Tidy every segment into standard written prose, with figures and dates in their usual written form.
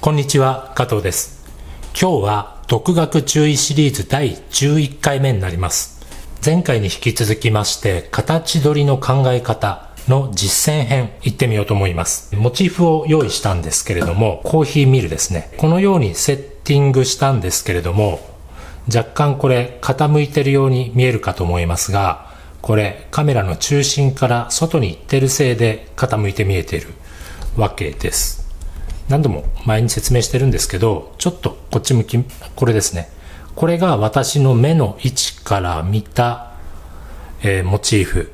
こんにちは、加藤です。今日は独学注意シリーズ第11回目になります。前回に引き続きまして、形取りの考え方の実践編行ってみようと思います。モチーフを用意したんですけれども、コーヒーミルですね。このようにセッティングしたんですけれども、若干これ傾いてるように見えるかと思いますが、これカメラの中心から外に行ってるせいで傾いて見えているわけです。何度も前に説明してるんですけど、ちょっとこっち向き、これですね。これが私の目の位置から見た、モチーフ、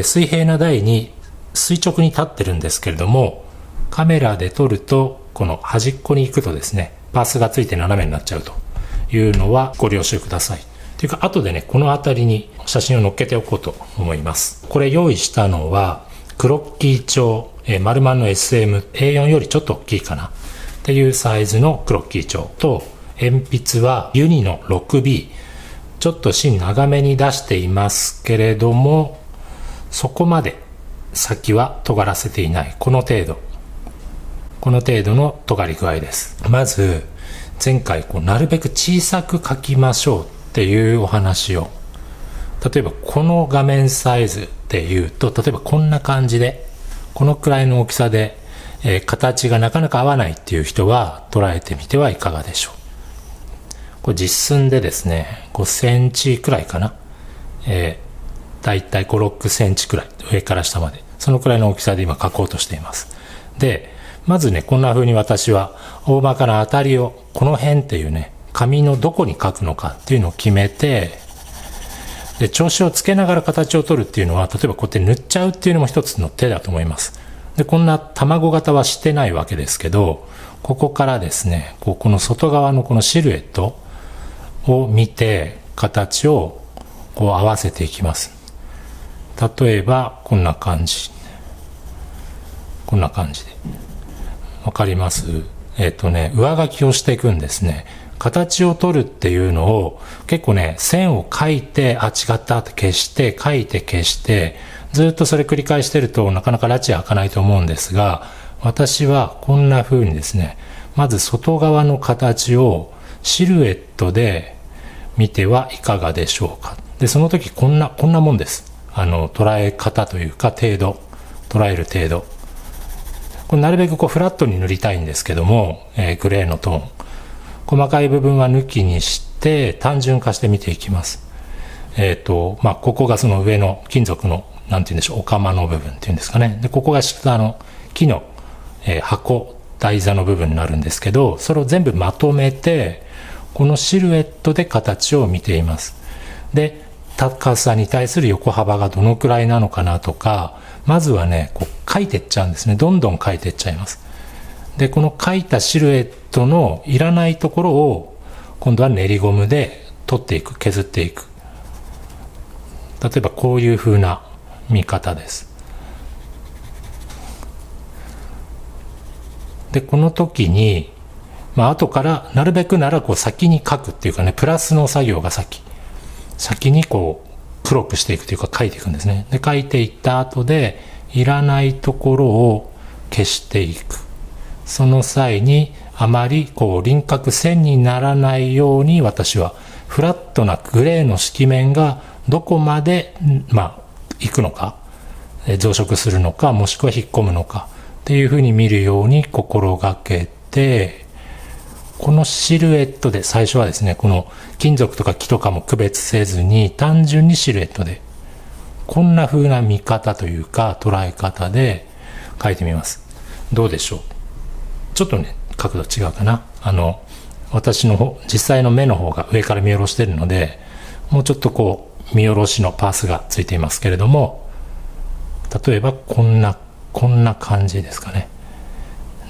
水平な台に垂直に立ってるんですけれども、カメラで撮るとこの端っこに行くとですね、パースがついて斜めになっちゃうというのはご了承ください。というか後でね、この辺りに写真を載っけておこうと思います。これ用意したのはクロッキー帳、丸々の SM、A4 よりちょっと大きいかなっていうサイズのクロッキー帳と、鉛筆はユニの 6B、 ちょっと芯長めに出していますけれども、そこまで先は尖らせていない、この程度の尖り具合です。まず前回なるべく小さく描きましょうっていうお話を、例えばこの画面サイズでいうと、例えばこんな感じでこのくらいの大きさで、形がなかなか合わないっていう人は捉えてみてはいかがでしょう。これ実寸でですね、5センチくらいかな、だいたい5、6センチくらい、上から下までそのくらいの大きさで今描こうとしています。でまずね、こんな風に私は大まかな当たりをこの辺っていうね、紙のどこに描くのかっていうのを決めて、で調子をつけながら形を取るっていうのは、例えばこうやって塗っちゃうっていうのも一つの手だと思います。でこんな卵型はしてないわけですけど、ここからですね、この外側のこのシルエットを見て形を合わせていきます。例えばこんな感じでわかります？上書きをしていくんですね。形を取るっていうのを結構ね、線を書いて、違ったって消して、書いて消して、ずっとそれ繰り返してるとなかなか拉致開かないと思うんですが、私はこんな風にですね、まず外側の形をシルエットで見てはいかがでしょうか。でその時こんなもんです。捉え方というか捉える程度、これなるべくフラットに塗りたいんですけども、グレーのトーン、細かい部分は抜きにして単純化して見ていきます。ここがその上の金属のなんて言うんでしょう、お釜の部分っていうんですかね。でここが下の木の、箱、台座の部分になるんですけど、それを全部まとめてこのシルエットで形を見ています。で高さに対する横幅がどのくらいなのかなとか、まずはね書いてっちゃうんですね。どんどん書いてっちゃいます。でこの書いたシルエットのいらないところを今度は練りゴムで取っていく、削っていく。例えばこういう風な見方です。でこの時に、後からなるべくなら先に書くっていうかね、プラスの作業が先に黒くしていくというか書いていくんですね。で書いていった後でいらないところを消していく。その際にあまり輪郭線にならないように、私はフラットなグレーの色面がどこまでいくのか、増殖するのか、もしくは引っ込むのかっていうふうに見るように心がけて、このシルエットで最初はですね、この金属とか木とかも区別せずに単純にシルエットでこんな風な見方というか捉え方で描いてみます。どうでしょう。ちょっとね角度違うかな。私の実際の目の方が上から見下ろしているので、もうちょっと見下ろしのパースがついていますけれども、例えばこんな感じですかね。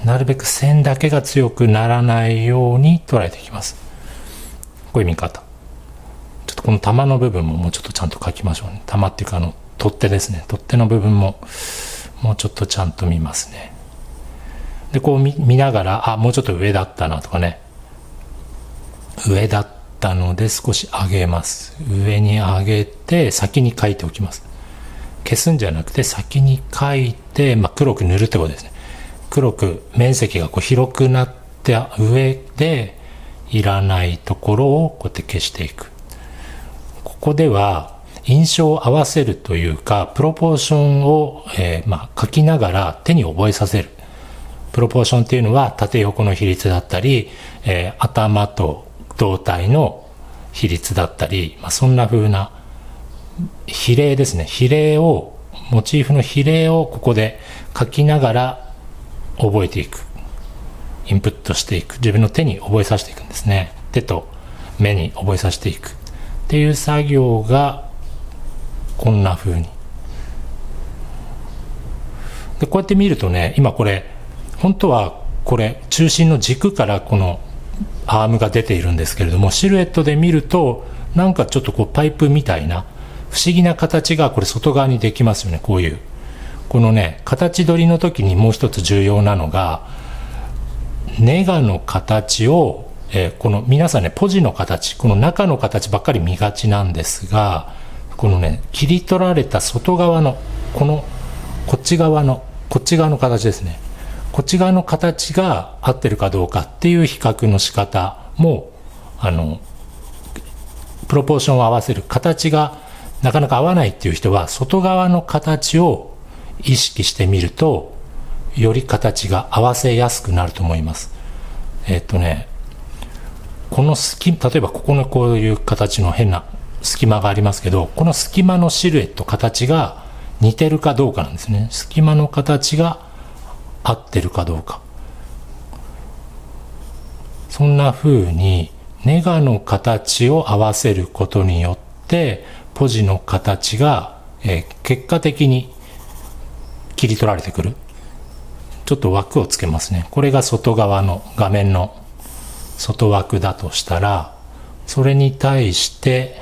なるべく線だけが強くならないように捉えていきます。こういう見方。ちょっとこの玉の部分ももうちょっとちゃんと描きましょうね。玉っていうか取っ手ですね。取っ手の部分ももうちょっとちゃんと見ますね。で見ながら、もうちょっと上だったなとかね、上だったので少し上げます。上に上げて先に描いておきます。消すんじゃなくて先に描いて、黒く塗るってことですね。黒く面積が広くなっった上で、いらないところをこうやって消していく。ここでは印象を合わせるというか、プロポーションを、書きながら手に覚えさせる。プロポーションっていうのは縦横の比率だったり、頭と胴体の比率だったり、そんな風な比例ですね。比例を、モチーフの比例をここで書きながら覚えていく。インプットしていく。自分の手に覚えさせていくんですね。手と目に覚えさせていく。っていう作業がこんな風に。で、こうやって見るとね、今これ、本当はこれ中心の軸からこのアームが出ているんですけれども、シルエットで見るとなんかちょっとこうパイプみたいな不思議な形がこれ外側にできますよね。こういうこのね、形取りの時にもう一つ重要なのがネガの形を、この皆さんね、ポジの形、この中の形ばっかり見がちなんですが、このね、切り取られた外側のこっち側の形ですね。こっち側の形が合ってるかどうかっていう比較の仕方も、プロポーションを合わせる形がなかなか合わないっていう人は、外側の形を意識してみると、より形が合わせやすくなると思います。この例えばここのこういう形の変な隙間がありますけど、この隙間のシルエット、形が似てるかどうかなんですね。隙間の形が合ってるかどうか。そんな風にネガの形を合わせることによってポジの形が、結果的に切り取られてくる。ちょっと枠をつけますね。これが外側の画面の外枠だとしたら、それに対して、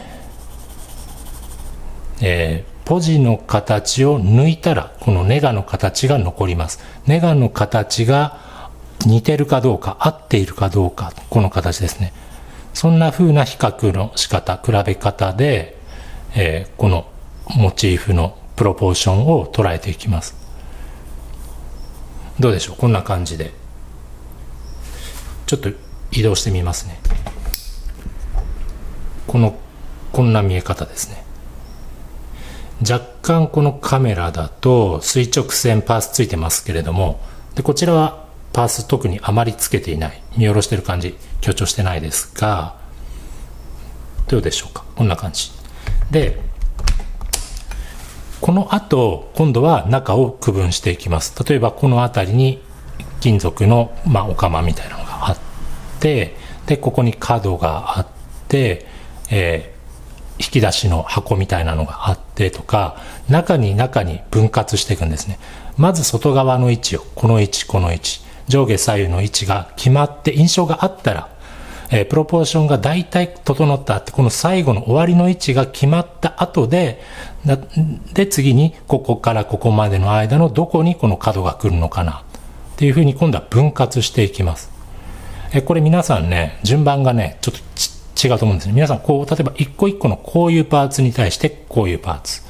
ポジの形を抜いたらこのネガの形が残ります。ネガの形が似てるかどうか、合っているかどうか、この形ですね。そんな風な比較の仕方、比べ方で、このモチーフのプロポーションを捉えていきます。どうでしょう、こんな感じで。ちょっと移動してみますね。こんな見え方ですね。若干このカメラだと垂直線パースついてますけれども、でこちらはパース特にあまりつけていない、見下ろしてる感じ強調してないですが、どうでしょうか、こんな感じで、この後今度は中を区分していきます。例えばこの辺りに金属の、お釜みたいなのがあって、でここに角があって、引き出しの箱みたいなのがあってとか、中に分割していくんですね。まず外側の位置を、この位置、上下左右の位置が決まって印象があったら、プロポーションが大体整ったって、この最後の終わりの位置が決まった後で、次にここからここまでの間のどこにこの角が来るのかなっていうふうに今度は分割していきます。これ皆さんね、順番がね、ちょっと違うと思うんですね。皆さんこう、例えば一個一個のこういうパーツに対してこういうパーツ、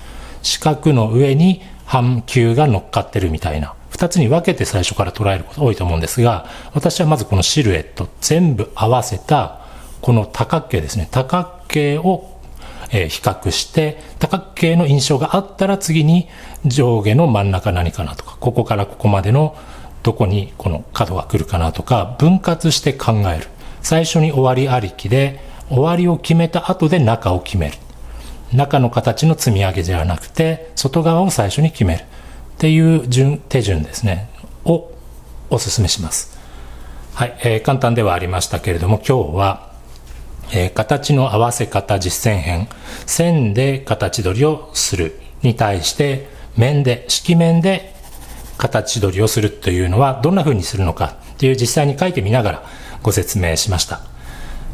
四角の上に半球が乗っかってるみたいな2つに分けて最初から捉えること多いと思うんですが、私はまずこのシルエット全部合わせたこの多角形ですね、多角形を比較して、多角形の印象があったら次に上下の真ん中何かなとか、ここからここまでのどこにこの角が来るかなとか、分割して考える。最初に終わりありきで、終わりを決めた後で中を決める。中の形の積み上げではなくて、外側を最初に決めるっていう手順ですねをお勧めします。はい、簡単ではありましたけれども、今日は、形の合わせ方実践編、線で形取りをするに対して色面で形取りをするというのはどんな風にするのかっていう実際に書いてみながらご説明しました。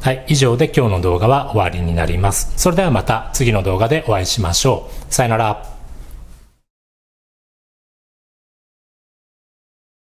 はい、以上で今日の動画は終わりになります。それではまた次の動画でお会いしましょう。さよなら。